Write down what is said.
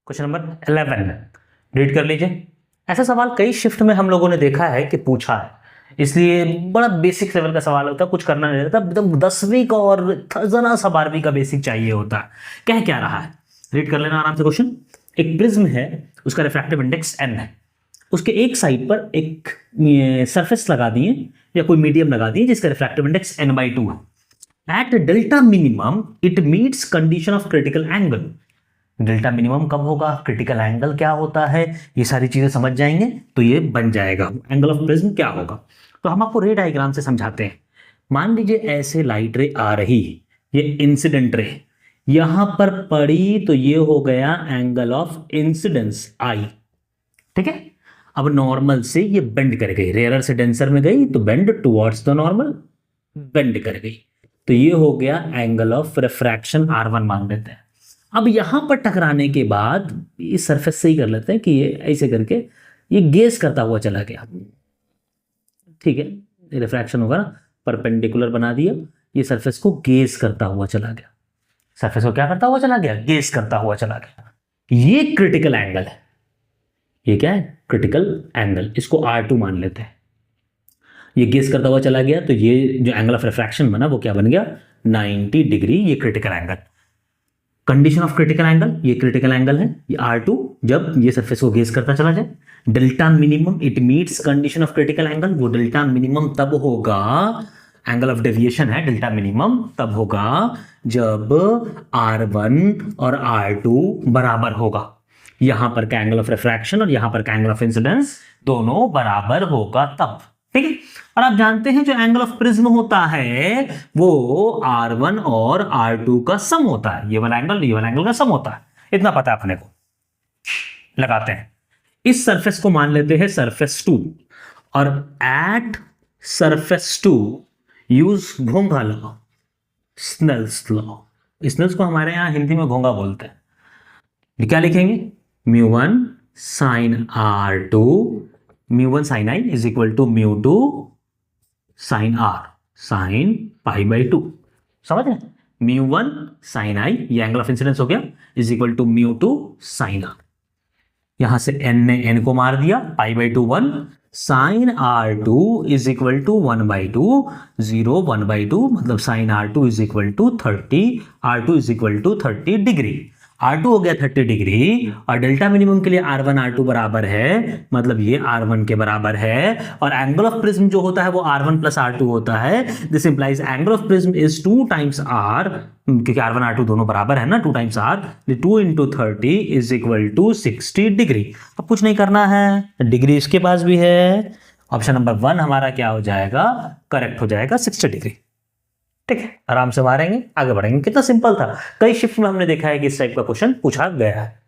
Question number 11 read कर लीजिए। ऐसा सवाल कई शिफ्ट में हम लोगों ने देखा है कि पूछा है, इसलिए बड़ा बेसिक लेवल का सवाल होता है, कुछ करना नहीं रहता, एकदम 10वीं का और जरा सा 12वीं का बेसिक चाहिए होता है। कह क्या रहा है, रीड कर लेना आराम से क्वेश्चन। एक प्रिज्म है, उसका रिफ्रैक्टिव इंडेक्स n है, उसके एक साइड पर एक सरफेस लगा दिए या कोई मीडियम लगा दिए जिसका रिफ्रैक्टिव इंडेक्स n/2 है। At delta minimum it meets condition of critical angle. Delta minimum कब होगा, क्रिटिकल एंगल क्या होता है, ये सारी चीजें समझ जाएंगे तो ये बन जाएगा एंगल ऑफ प्रिज्म क्या होगा। तो हम आपको रे डायग्राम से समझाते हैं। मान लीजिए ऐसे लाइट रे आ रही, ये इंसिडेंट रे यहां पर पड़ी तो ये हो गया एंगल ऑफ इंसिडेंस आई, ठीक है। अब नॉर्मल से ये बेंड कर गई, रेयरर से डेंसर में गई तो bend towards the normal, bend कर गई तो ये हो गया एंगल ऑफ रिफ्रैक्शन R1 मान लेते हैं। अब यहां पर टकराने के बाद इस सरफेस से ही कर लेते हैं कि ये ऐसे करके ये गेज करता हुआ चला गया, ठीक है। रिफ्रैक्शन होगा ना, परपेंडिकुलर बना दिया, ये सरफेस को गेज करता हुआ चला गया। सरफेस को क्या करता हुआ चला गया, गेज करता हुआ चला गया। ये क्रिटिकल एंगल है, ये क्या है, क्रिटिकल एंगल। इसको R2 मान लेते हैं। ये गेज करता हुआ चला गया तो ये जो एंगल ऑफ रिफ्रैक्शन बना वो क्या बन गया, 90 डिग्री। ये critical angle, condition of critical angle, ये क्रिटिकल एंगल है, ये R2 जब ये सरफेस को गेज करता चला जाए। Delta minimum it meets condition of critical angle, वो डेल्टा मिनिमम तब होगा, एंगल ऑफ डेविएशन है, डेल्टा मिनिमम तब होगा जब R1 और R2 बराबर होगा। यहां पर का एंगल ऑफ रिफ्रैक्शन और यहां पर का एंगल ऑफ इंसिडेंस दोनों बराबर होगा तब, ठीक है। और आप जानते हैं जो एंगल ऑफ प्रिज्म होता है वो R1 और R2 का सम होता है, ये वाला एंगल का सम होता है, इतना पता है अपने को। लगाते हैं, इस सरफेस को मान लेते हैं सरफेस 2 और एट सरफेस 2 यूज घोंघा लॉ, स्नेल्स लॉ। स्नेल्स को हमारे यहां हिंदी में घोंघा बोलते हैं। क्या लिखेंगे, μ1 sin R2 μ1 sin I is equal to μ2 sin R sin π/2। समझ रहे, μ1 sin I ये एंगल ऑफ इंसिडेंस हो गया is equal to μ2 sin R। यहां से n ने n को मार दिया, π/2 1 sin R2 is equal to 1/2 0 1/2 मतलब sin R2 is equal to 30, R2 is equal to 30 degree. R2 हो गया 30 डिग्री और डेल्टा मिनिमम के लिए R1 R2 बराबर है, मतलब ये R1 के बराबर है। और एंगल ऑफ प्रिज्म जो होता है वो R1 प्लस R2 होता है। This implies angle of prism is 2 times R, क्योंकि R1 R2 दोनों बराबर है ना, 2 times R, 2 × 30 is equal to 60 degree. अब कुछ नहीं करना है, डिग्री इसके पास भी है। ऑप्शन नंबर 1 हमारा क्या हो जाएगा, करेक्ट हो जाएगा 60 डिग्री, ठीक है। आराम से मारेंगे, आगे बढ़ेंगे। कितना सिंपल था, कई शिफ्ट में हमने देखा है कि इस टाइप का क्वेश्चन पूछा गया है।